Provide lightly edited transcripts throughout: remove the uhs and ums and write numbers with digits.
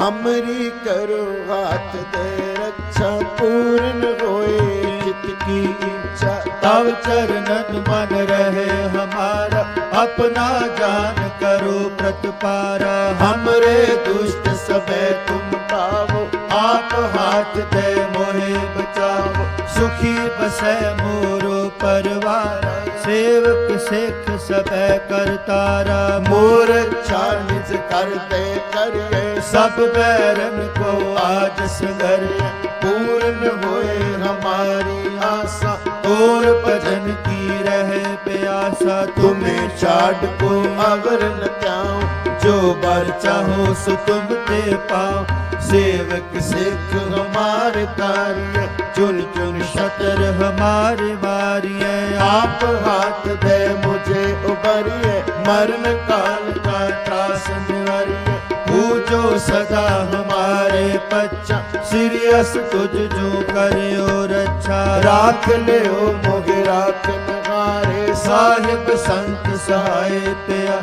हमरी करो हाथ दे रक्षा, पूर्ण होए चित की इच्छा। तव चरणन मन रहे हमारा, अपना जान करो प्रतिपारा। हमरे दुष्ट सबे तुम पावो, आप हाथ दे मोहे बचाओ। सुखी बसै मोरो परिवार, सेवक सिख सबे करतारा। मोर छानिज करते करिए, सब बैरन को आज संगरिए। पूर्ण होए हमारी आशा, और भजन की रहे प्यासा। तुम्हें छाड़ को अवर न त्याऊं, जो बर चाहो सो तुम ते पाओ। सेवक सिख हमारे कार्य, चुन चुन शतर हमारे मारिए। आप हाथ दे मुझे उबरिए, मरण काल का त्रास निवारिए। पूजो सदा हमारे पच्चा, सिरियस तुझ जो करियो रक्षा। राख ले ओ मोहि राख नगारे, साहिब संत सहाय पिया,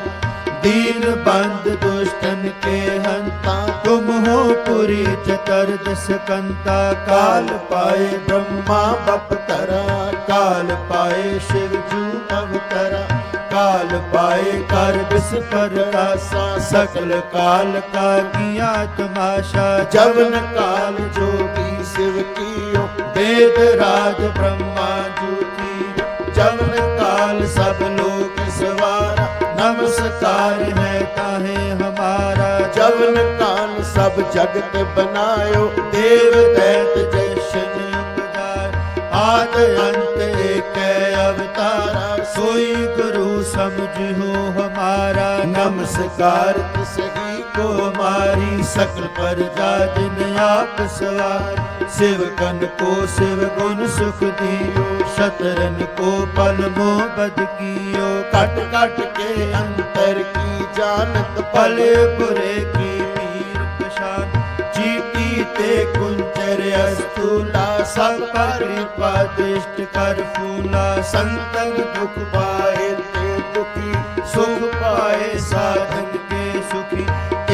दीन बंद दुष्टन के हंता। तुम हो पुरी चतुर्दश कंता। काल पाए ब्रह्मा बपतरा, काल पाए शिव जू अवतरा। काल पाए कर बिस परकासा, सकल काल का किया तमाशा। जवन काल जोगी शिव कियो, वेद राज ब्रह्मा जू की। जवन काल सब लोग सवारा, नमस्कार है ताहे हमारा। जवन काल सब जगत बनायो, देव दैत जशन उदार। आद अंत एक अवतारा, सोई गुरु समझो हमारा। नमस्कार सही को हमारी सकल प्रजा जिन आप सवार। सेवकन को शिव गुण सुख दियो, शतरन को पल मोह बद कियो। कट कट के अंतर की जानत, पले बुरे की पीर पशान। चीटी ते कुंचर अस्तूला, सब पर कृपा दृष्ट कर फूला। संतन दुख पाए ते दुखी, सुख पाए साधन के सुखी।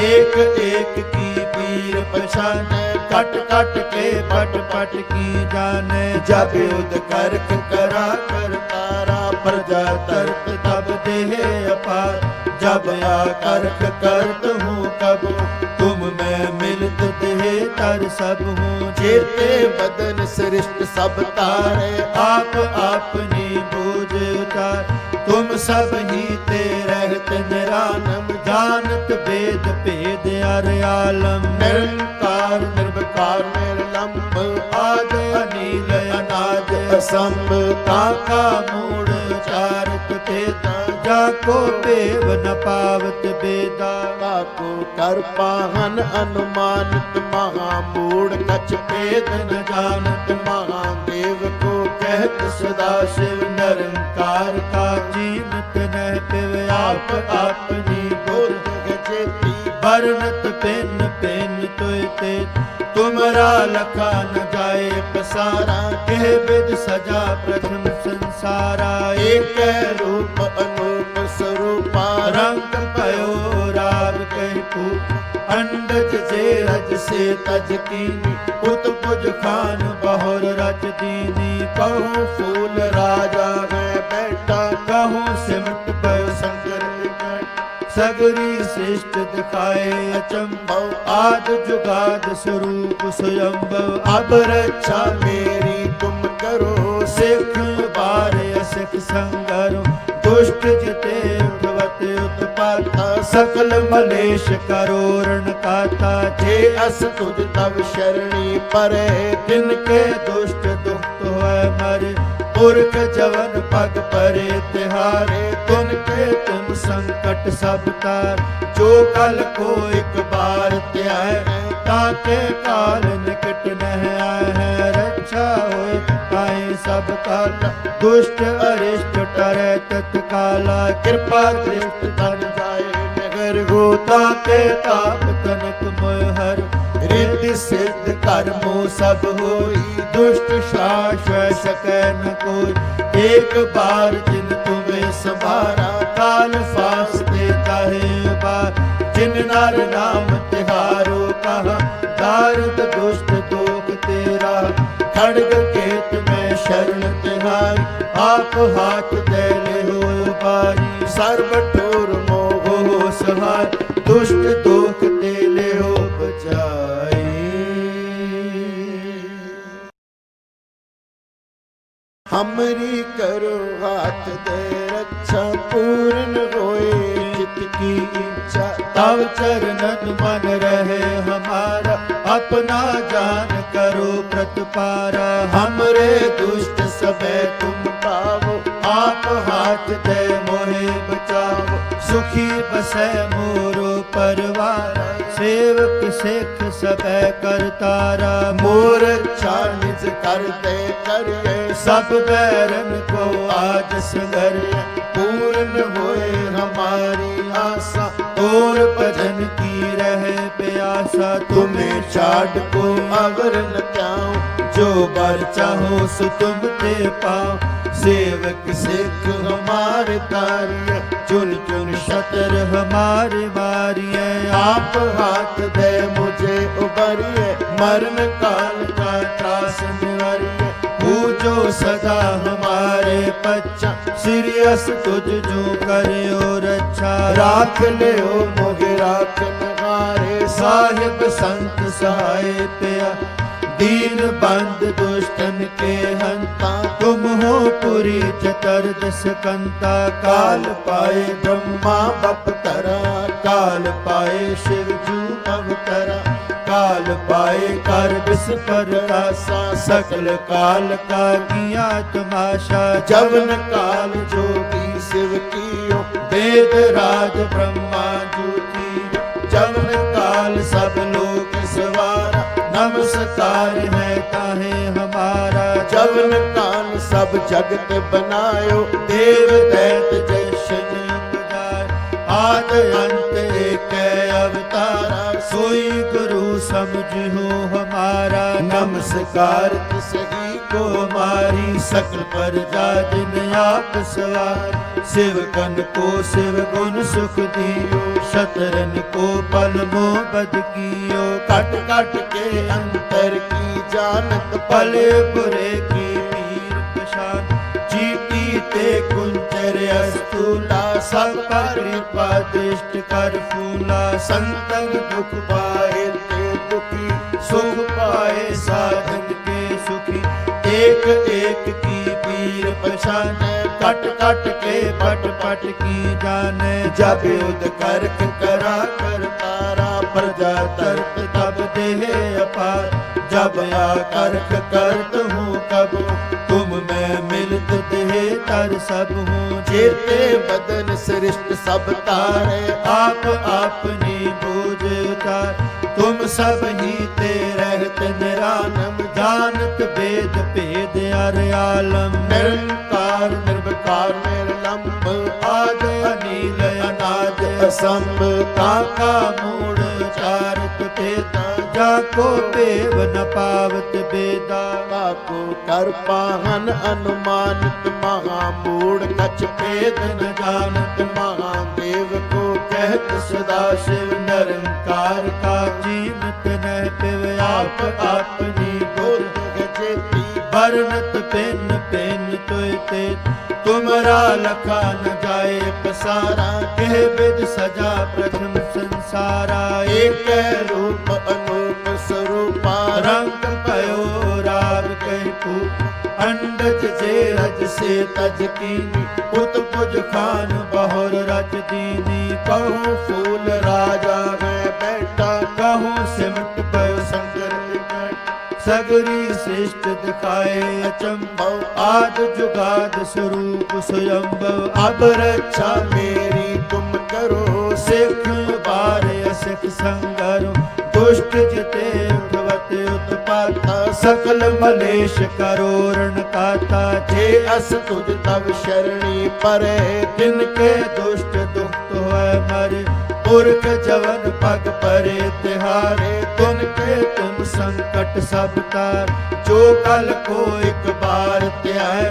एक एक की पीर पछाने, कट कट के पट पट की जाने। जब युद्ध करक करा कर तारा, प्रजा तरत तब देहे अपार। जब आकर्क करत हूँ कब, तुम मैं मिलत देहे तर सब हूँ। चेते बदन सृष्ट सब तारे, आप अपनी बोझ उतार। तुम सब ही ते रहत निरालम, जानत वेद भेद अर आलम। निरंकार निर्विकार निर्लंब, आद अनिल अनाद असंभ। ताका मूढ़ चारत तेता, जाको पेव न पावत बेदा। काको कर पाहन अनुमानित, महामूढ़ कछ भेद न जानत। महादेव को कहत सदा शिव, निरंकार का जीवत न पिव। आप अपनी बुद्ध चेती, बरनत पिन पिन तुयते। तुमरा लखा न जाए पसारा, कह विद सजा प्रथम संसारा। एक रूप अनूप स्वरूपा, रंग पयो राग कह पूप। अंडज से रज से तज कीनी, पुत पुज खान बहुर रच दीनी। कहूँ फूल राजा में बैठा, कहूँ सिमट पयो शंकर निकट। सगरी श्रेष्ठ दिखाए अचंभव, आद जुगाद स्वरूप स्वयंभव। अब रक्षा मेरी तुम करो, सिख बार असिख संगरो। दुष्ट जिते उठवत उत्पाता, सकल मलेश करोरण काता। जे अस तुझ तब शरणी परे, तिनके दुष्ट दुख होय मरे। पुरख जवन पग परे तिहारे, तुनके तुम संकट सब तार। जो कल को एक बार त्याय, ताके काल निकट नह आए है। रक्षा होय ताहि सब काला, दुष्ट अरिष्ट टरै तत्काला। कृपा दृष्ट तन जाए नगर हो, ताके ताप तनक मोह हर। रिद्धि सिद्ध कर्मो सब होई, दुष्ट शाश्व सकै न कोई। एक बार जिन तुम्हें संभारा, काल फास देता है बार। जिन नर नाम तिहारो कहा दारुद दुष्ट दोख तेरा खड़ग केत में शरण तिहारी आप हाथ दे ले हो बारी सर्ब ठोर मोह हो सहाय दुष्ट दोख ते ले हो बचाई। हमरी करो हाथ दे रक्षा पूर्ण होए चित की इच्छा तव चरणन मन रहे हमारा अपना जान करो प्रतिपारा हमरे दुष्ट सबे तुम पावो आप हाथ दे मोहे बचाओ सुखी बसे मोरो परिवार सेवक सिख सबे करतारा मोर छानिज करते करिए सब बैरन को आज सगर पूर्ण होए हमारी आशा और भजन की रहे प्यासा तुम्हें छाड़ को अवर न त्याऊं जो बर चाहो सो तुम ते पाओ सेवक सिख हमारे कार्य चुन चुन शतर हमारे मारिए आप हाथ दे मुझे उबरिए मरण काल का त्रास निवारिए पूजो सदा हमारे पच्चा सीरियस तुझ जो करियो रक्षा राख ले ओ मोहे राख नगारे साहिब संत सहाय पिया दीन बंद दुष्टन के हंता तुम हो पुरी चतुर्दश कंता काल पाए ब्रह्मा बपतरा काल पाए शिव जू अवतरा काल पाए कर विष परकासा सकल काल का किया तमाशा जवन काल जोगी शिव कियो वेद राज ब्रह्मा ज्योति जवन काल सब लोग सवारा नमस्कार है ताहे हमारा जवन काल सब जगत बनायो देव दैत जैसन आद अंत एक अवतारा सोई गुरु समझो हमारा नमस्कार सही को हमारी सकल पर जिन आप सवार शिवकन को शिव गुण सुख दियो शतरन को पल मोह बद कियो कट कट के अंतर की जानत पले बुरे की पीर पशान चीटी ते कुंचर अस्तूला सब पर कृपा दृष्ट कर फूला संतन दुख पाए ते दुखी सुख पाए साधन के सुखी एक एक की पीर पछाने कट कट के पट पट की जाने जब युद्ध करक करा कर तारा प्रजा तर्क तब देहे अपार जब आ करक करत हूँ कब तुम मैं मिलत देहे तर सब हूँ जेते बदन सृष्ट सब तारे आप अपनी बोझ उतार तुम सब ही ते रहत निरानम जानत वेद भेद अर आलम निरंकार निर्विकार निर्लंब आद अनिल अनाद असंभ ताका मूढ़ चारत तेता जाको पेव न पावत बेदा काको कर पाहन अनुमानित महामूढ़ कछ भेद न जानत महादेव को कहत सदा शिव निरंकार का जीवत न पिव आप अपनी बुद्ध गजेती बरनत पेन पेन तुयते तुमरा लखा न जाए पसारा कह विद सजा प्रथम संसारा एक रूप अनूप स्वरूपा रंग पयो राग कह को अंडज जे रज से तज कीनी पुत पुज खान बहुर रज दीनी कहूँ फूल राजा में बैठा कहूँ सिमट पयो शंकर निकट सगरी श्रेष्ठ दिखाए अचंभव आद जुगाद स्वरूप स्वयंभव अब रक्षा मेरी तुम करो सिख बार असिख संगरो दुष्ट जिते उठवत उत्पाता सकल मलेश करोरण काता जे अस तुझ तब शरणी परे तिनके दुष्ट दुख है मरे पुरख जवन पग परे तिहारे तुनके तुम संकट सब तार जो कल को एक बार त्याय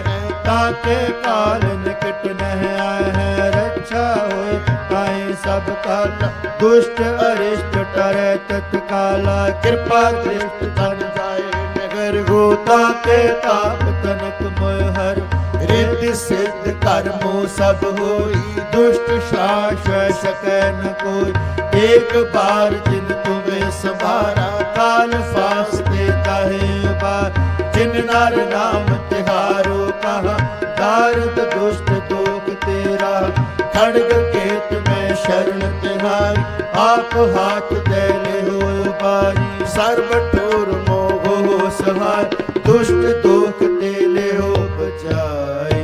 ताके काल निकट न आए है रक्षा होए ताई सब काला, दुष्ट अरिष्ट टरै तत्काला। कृपा दृष्ट बन जाए नगर होता के ताप तनक मोह हर। रिद्धि सिद्ध कर्मो सब होई, दुष्ट शास सकै न कोई। एक बार जिन तुम्हें संभारा, काल फास देता है बार। जिन नर नाम तिहारो कहा, दारुद दुष्ट दोख तेरा। खड़ग केत में शरण तिहारी, आप हाथ दे ले हो बारी। सर्व ठोर मोह सहाय, दुष्ट दोख ते ले हो बचाई।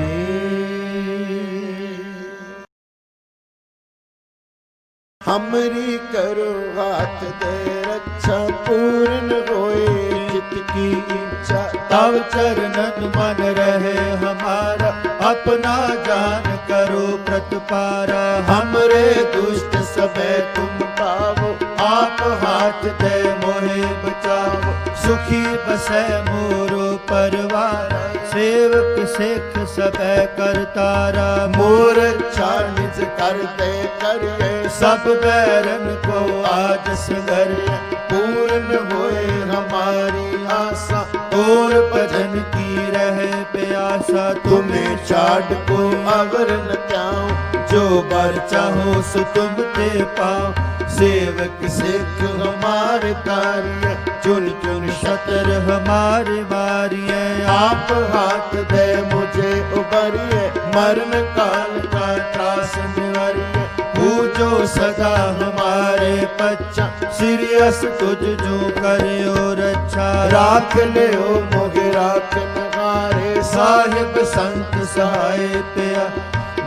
हमरी करो हाथ दे रक्षा, पूर्ण होए चित की इच्छा। तव चरणन मन रहे हमारा, अपना जान करो प्रतिपारा। हमरे दुष्ट सबे तुम पावो, आप हाथ दे मोहे बचाओ। सुखी बसै मोरो परवार, सेवक सिख सबे करतारा। मोर इच्छा निज करते करिए, सब बैरन को आज संगरिए। पूर्ण होए हमारी आशा, और भजन की रहे प्यासा। तुम्हें छाड़ को अवर न त्याऊं, जो बर चाहो सो तुम ते पाओ। सेवक सिख हमारे कार्य, चुन चुन शतर हमारे मारिए। आप हाथ दे मुझे उबरिए, मरण काल का त्रास निवारिए। पूजो सदा हमारे पच्चा, सिरियस तुझ जो करियो रक्षा। राख ले ओ मोहि राख नगारे, साहिब संत सहाय पिया।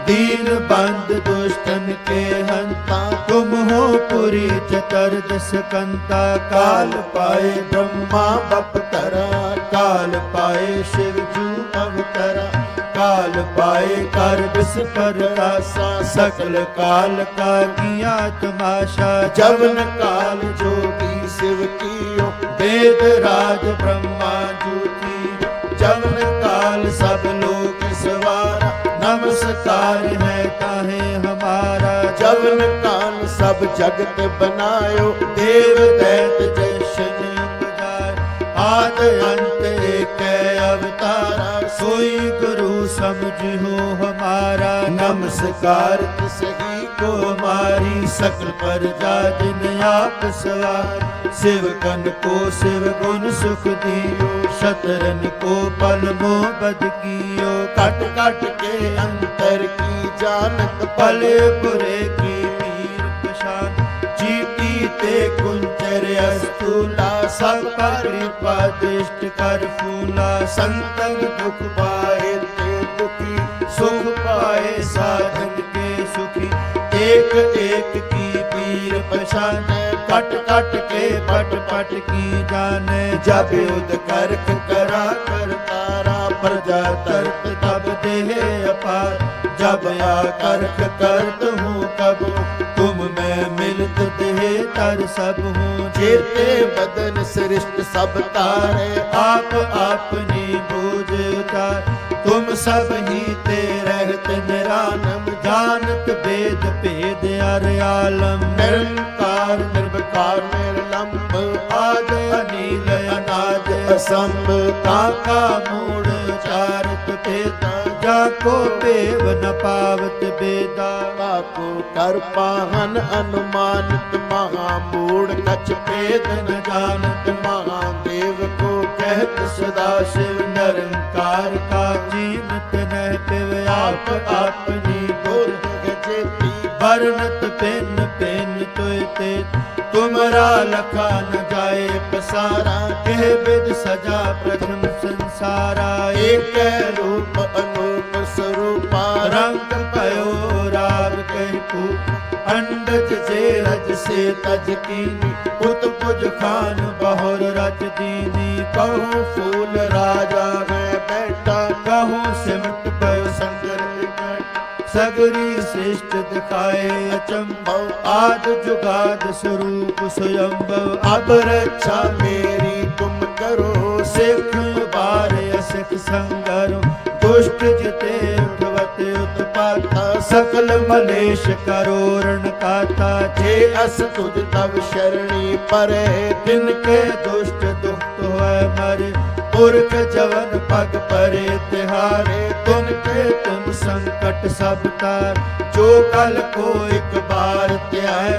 दीन बंद दुष्टन के हंता, तुम हो पुरी चतुर्दश कंता। काल पाए ब्रह्मा बपतरा, काल पाए शिव जू अवतरा। काल पाए कर विष परकासा, सकल काल का किया तमाशा। जवन काल जोगी शिव कियो, वेद राज ब्रह्मा जूती। जवन काल सब लोग सवारा, नमस्कार है ताहे हमारा। जवन काल सब जगत बनायो, देव दैत जशन बजाय। आद अंत एक अवतारा, सोई गुरु समझो हमारा। नमस्कार सही को हमारी, सकल प्रजा जिन आप सवार। शिवकन को शिव गुण सुख दियो, शतरन को पल मोह बद कियो। कट कट के अंतर की जानत, पले बुरे की पीर पशान। चीटी ते कुंचर अस्तूला, सब पर कृपा दृष्ट कर फूला। संतन दुख पाए ते दुखी, सुख पाए साधन के सुखी। एक एक की पीर पशाने, कट कट के पट पट की जाने। जब युद्ध करक करा कर तारा, प्रजा तरत तब देहे अपार। जब आ करक करत हूँ कब, तुम मैं मिलत देहे तर सब हूँ। जेते बदन सृष्ट सब तारे, आप अपनी बोझ उतार। तुम सब ही ते रहत निरालम, जानत वेद भेद अर आलम। निरंकार निर्विकार निर्लंब, आद अनिल अनाद असंभ। ताका मूढ़ चारत तेता, जाको पेव न पावत बेदा। काको कर पाहन अनुमानित, महामूढ़ कछ भेद न जानत। महादेव को कहत सदा शिव निरंकार का जीवत न पिव। आप अपनी बुद्ध जेती, बरनत पेन पेन तुयते। तुमरा लखा न जाए पसारा, कह विद सजा प्रथम संसारा। एक रूप अनूप स्वरूपा, रंग पयो राग कह पूप। अंडज से रज से तज कीनी, पुत पुज खान बहुर रज दीनी। कहूँ फूल राजा में बैठा, कहूँ सिमट पयो संगर सगरी श्रेष्ठ दिखाए अचंभव। आद जुगाद स्वरूप स्वयंभव। अब रक्षा मेरी तुम करो, सिख बार असिख संगरो। दुष्ट जिते उठवत उत्पा, दाता सकल मलेश करोरण काता। जे अस तुझ तव शरणी परे तिनके दुष्ट दुख होय मरे। पुरख जवन पग परे तिहारे। तुनके तुम संकट सब तार। जो कल को एक बार त्याय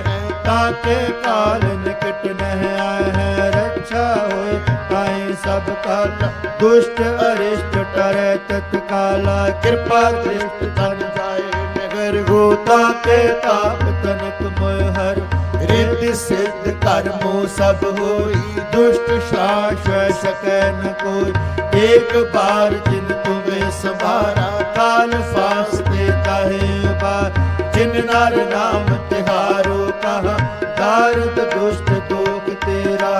ताके काल निकट नह आए है। रक्षा होय ताई सब काल। दुष्ट अरिष्ट टरै तत्काला। कृपा दृष्ट तन जाए नगर हो। ताके ताप तनक मोह हर। रिद्धि सिद्ध कर्मो सब होई। दुष्ट शास सकै न कोई। एक बार जिन तुम्हें संभारा। काल फास देता है बार। जिन नर नाम तिहारो कहा। दारुद दुष्ट दोग तेरा।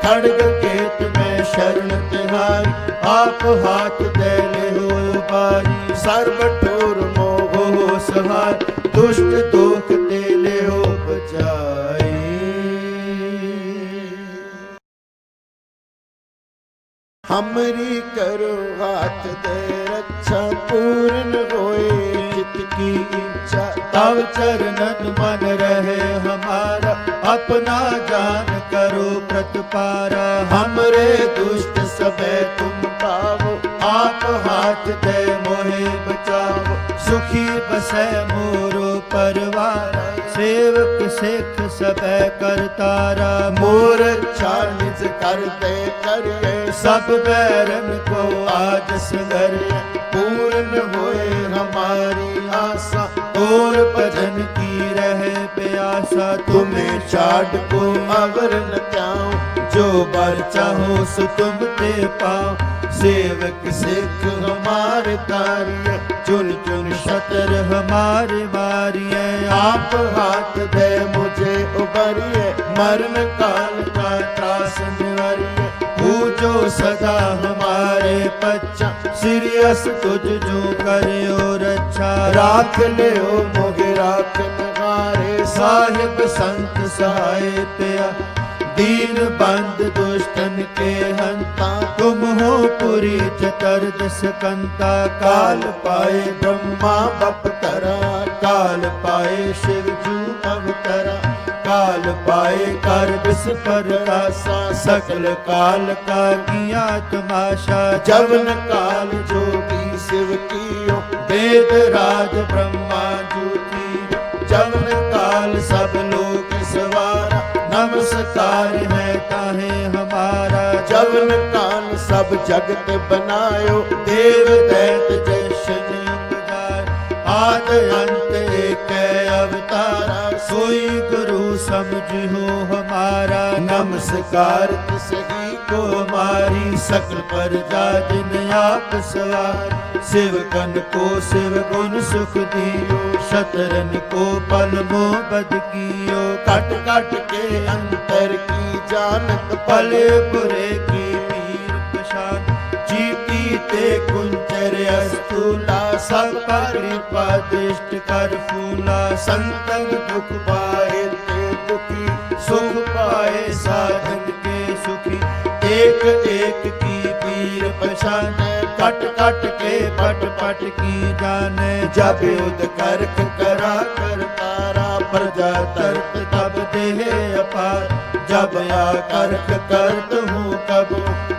खड़ग केत में शरण तिहारी। आप हाथ दे ले हो बारी। सर्व ठोर मोह सहार। दुष्ट दोख ते ले हो बचाई। हमरी करो हाथ दे रक्षा पूर्ण होए चित की इच्छा। तव चरणन मन रहे हमारा। अपना जान करो प्रतिपारा। हमरे दुष्ट सबे तुम पावो आप हाथ दे मोहे बचाओ। सुखी बसै मोरो परिवार। सेवक सिख सबे करतारा। मोर चालिस करते करिए सब बैरन को आज संगरिए। पूर्ण होए हमारी आशा और भजन की रहे प्यासा। तुम्हें छाड़ को अवर न त्याऊं। जो बर चाहो सो तुम ते पाओ। सेवक सिख हमारे तारिय। चुन चुन शतर हमारे मारिय। आप हाथ दे मुझे उबरिए मरण काल का त्रास निवारिए। पूजो सदा हमारे पच्चा। सिरियस तुझ जो करियो रक्षा। राख ले ओ मोहि राख नगारे साहिब संत सहाय पिया। दीन बंद दुष्टन के हंता। तुम हो पुरी चतुर्दश कंता। काल पाए ब्रह्मा बपतरा काल पाए शिव जू अवतरा। काल पाए कर विष प्रकाशा। सकल काल का किया तमाशा। जवन काल जोगी शिव कियो वेद राज ब्रह्मा ज्योति। जवन काल सब लोग सवारा। नमस्कार है ताहे हमारा। जवन काल सब जगत बनायो देव दैत जशन उपजार। आद अंत एक अवतारा। सोई गुरु समझो हमारा। नमस्कार सही को हमारी। सकल प्रजा जिन आप सवार। शिवकन को शिव गुण सुख दियो। शतरन को पल मोह बद कियो। कट कट के अंतर की जानत पले बुरे की पीर पशान। जीती ते कुंचर अस्तूला। सब पर कृपा दृष्ट कर फूला। संतन दुख पाए ते दुखी सुख पाए साधन के सुखी। एक एक की पीर पहचाने। कट कट के पट पट की जाने। जब युद्ध करक करा कर तारा। प्रजा तरत तब देहे अपार। जब आ करक करत हूँ कब।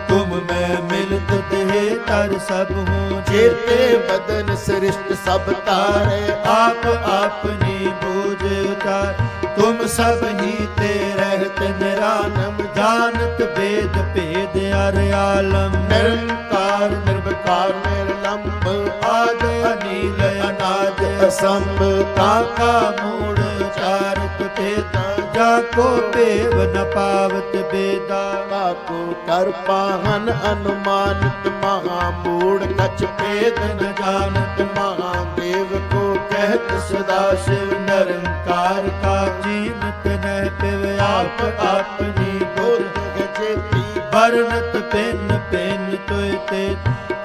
तुम मैं मिलत देहे तर सब हूँ। जेते बदन सृष्ट सब तारे आप अपनी बोझ उतार। तुम सब ही ते रहत निरालम। जानत वेद भेद अर आलम। निरंकार निर्विकार निर्लंब आद अनिल अनाद असंभ ताका मूढ़ चारत तेता। जाको पेव न पावत बेदा। काको कर पाहन अनुमानित महामूढ़ कछ भेद न जानत। महादेव को कहत सदा शिव निरंकार का जीनत न पिव। आप अपनी बुद्ध जेती बरनत पेन पेन तुयते।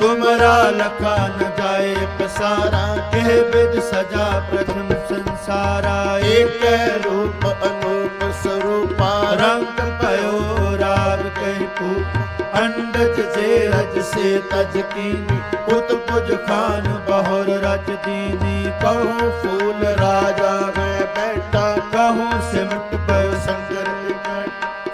तुमरा लखा न जाए पसारा। कह विद सजा प्रथम संसारा। एक रूप अनूप स्वरूपा रंग पयो राग कह पूप। अंडज से रज से तज कीनी। पुत पुज खान बहुर रच दीनी। कहूँ फूल राजा मैं बैठा, कहूँ सिमट पयो शंकर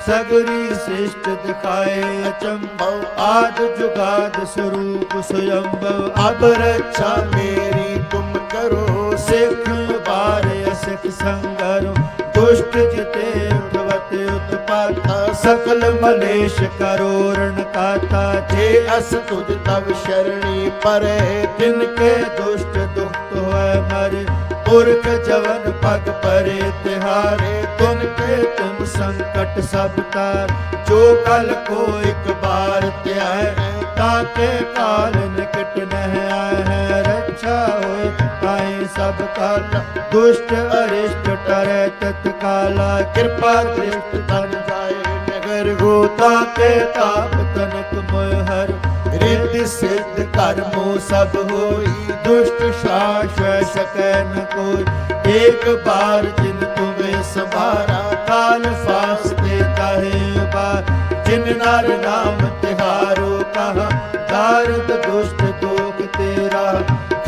सगरी सृष्ट दिखाए अचंभव आद जुगाद स्वरूप स्वयंभव अब रक्षा मेरी तुम करो, सिख बार असिख संगरो दुष्ट जिते उठवत उत्पाता सकल मलेश करोरण काता जे अस तुझ तब शरणी परे, तिनके दुष्ट दुख होय मरे पुरख जवन पग परे तिहारे तुमके तुम संकट सब तार जो कल को एक बार त्याय ताके काल निकट नह आए है रक्षा होय ताई सब काल दुष्ट अरिष्ट टरै तत्काला कृपा दृष्ट तन जाए नगर गोता के ताप तनक मोह हर रिद्धि सिद्ध कर्मो सब होई, दुष्ट शास सकै न कोई एक बार जिन तुम्हें संभारा काल फास देता है बार जिन नर नाम तिहारो कहा दारुद दुष्ट दोग तेरा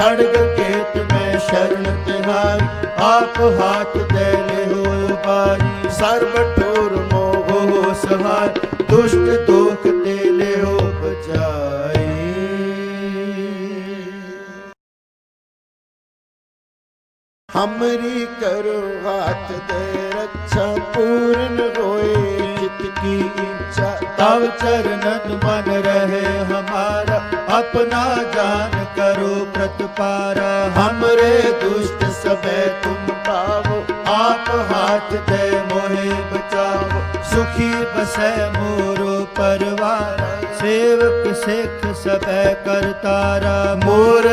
खड़ग केत में शरण तिहारी आप हाथ दे ले हो बारी सर्व ठोर मोह हो सहार दुष्ट दोख ते ले हो बचाई। हमरी करो हाथ दे रक्षा, पूर्ण होए चित की इच्छा। तव चरणन मन रहे हमारा अपना जान करो प्रतिपारा हमरे दुष्ट सबे तुम पावो, आप हाथ दे मोहे बचाओ सुखी बसै मोरो परिवार सेवक सिख सबे करतारा मोर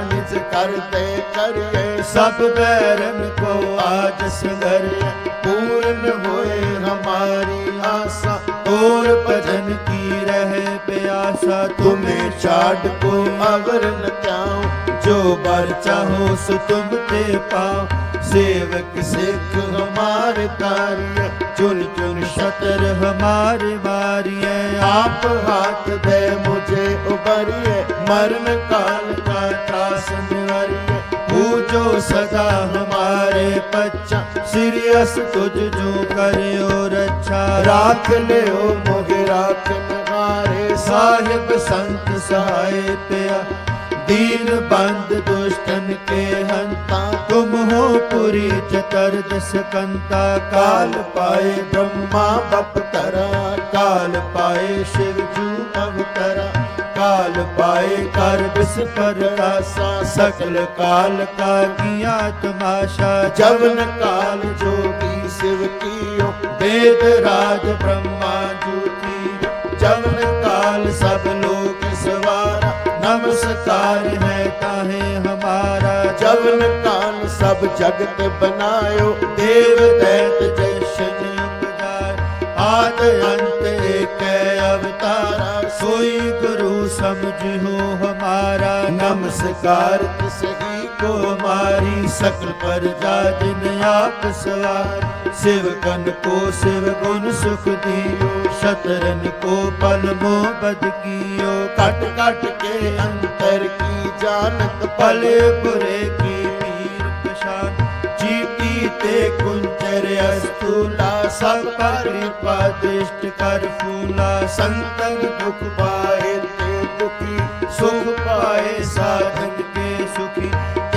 निज करते करिए, सब बैरन को आज संगरिए पूर्ण होए हमारी आशा। और भजन की रहे प्यासा तुम्हें छाड़ को अवर न त्याऊं, जो बर चाहो सो तुम ते पाओ सेवक सिख हमारे कार्य। चुन चुन शतर हमारे मारिए आप हाथ दे मुझे उबरिए, मरण काल का त्रास निवारिए। पूजो सदा हमारे पच्चा सीरियस तुझ जो करियो रक्षा राख ले ओ मोहि राख नगारे, साहिब संत सहाय पिया दीन बंद दुष्टन के हंता तुम हो पुरी चतुर्दश कंता काल पाए ब्रह्मा बपतरा, काल पाए शिव जू अवतरा काल पाए कर विष परदासा सकल काल का किया तमाशा जवन काल जोगी शिव कियो, वेद राज ब्रह्मा ज्योति जवन काल सब लोग सवारा नमस्कार है ताहे हमारा जवन काल सब जगत बनायो, देव दैत जैसन आद अंत एक अवतारा सोई गुरु समझो हमारा नमस्कार सही को हमारी सकल प्रजा जिन आप सवार शिव कन को शिव गुण सुख दियो शतरन को पल मोह बद कियो कट कट के अंतर की जानत पले बुरे की पीर पशान जीती ते कुंचर अस्तूला सब पर कृपा दृष्ट कर फूला संतन दुख पाए ते दुखी, सुख पाए साधन के सुखी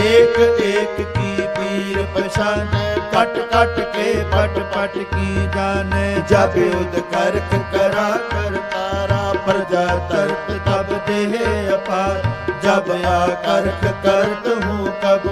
एक एक की पीर पहचाने कट कट के पट पट की जाने जब युद्ध करक करा कर तारा प्रजा तर्क तब देहे अपार जब आ करक करत हूँ कब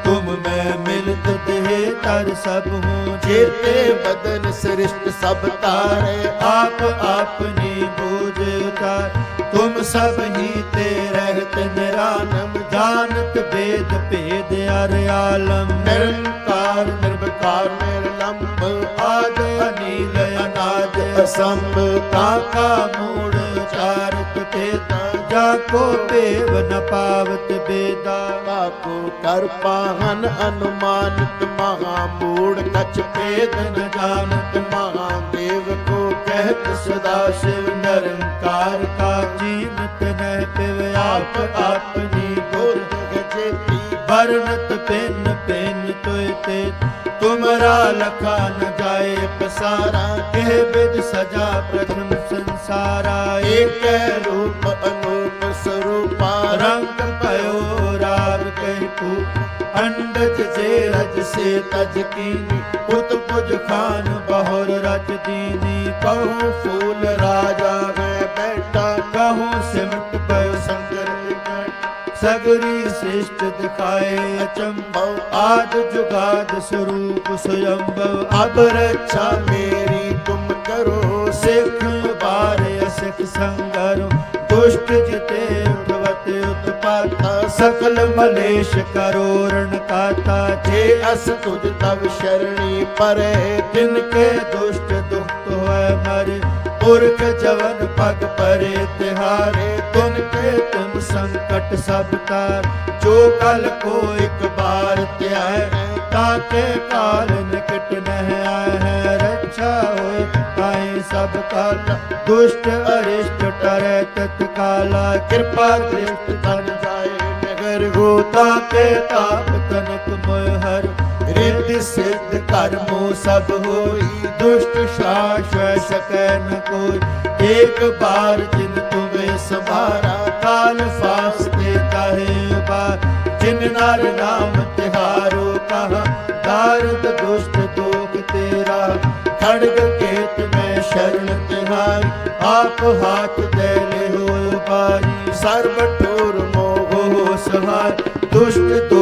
तुम मैं मिलत देहे तर सब हूँ जेते बदन सृष्ट सब तारे, आप अपनी बोझ उतार तुम सब ही ते रहत निरालम जानत वेद भेद अर आलम निरंकार निर्विकार निर्लंब, आद अनिल अनाद असंभ ताका मूढ़ चारत तेता जाको पेव न पावत बेदा काको कर पाहन अनुमानित, महामूढ़ कछ भेद न जानत। महादेव को कहत सदा शिव निरंकार का जीवत न पिव आप अपनी बुद्ध गजेती वर्णत ते तुमरा लखा न जाए पसारा एह विद सजा प्रथम संसारा एक रूप अनूप स्वरूपा रंग पयो राग कहू अंडज जे रज से तज कीनी पुत पुज खान बहुर रज दीनी कहूँ फूल राजा में बैठा कहूँ सिमट पयो संगर सगरी श्रेष्ठ दिखाए अचंभव आद जुगाद स्वरूप स्वयंभव अब रक्षा मेरी तुम करो सिख बार असिख संगरो दुष्ट जिते उठवत उत्पाता सकल मलेश करो रण काता जे अस तुझ तब शरणी परे तिनके दुष्ट दुख है मरे पुरख जवन पग परे तिहारे तुमके तुम संकट सब तार जो कल को एक बार त्याय ताके काल निकट नह आए है रक्षा होए ताई सब काल दुष्ट अरिष्ट टरे तत्काला कृपा दृष्ट तन जाए नगर गोता के ताप तनक मोह हर रिद्धि सिद्ध कर्मो सब होई दुष्ट शास सकै न कोई एक बार जिन तुम्हें समारा काल फासते ताहे बार जिन नर नाम तिहारो कहा दारुद दुष्ट दोग तेरा खड़ग केत में शरण तिहारी आप हाथ दे ले हो बारी सर्व ठोर मोह हो सहार दुष्ट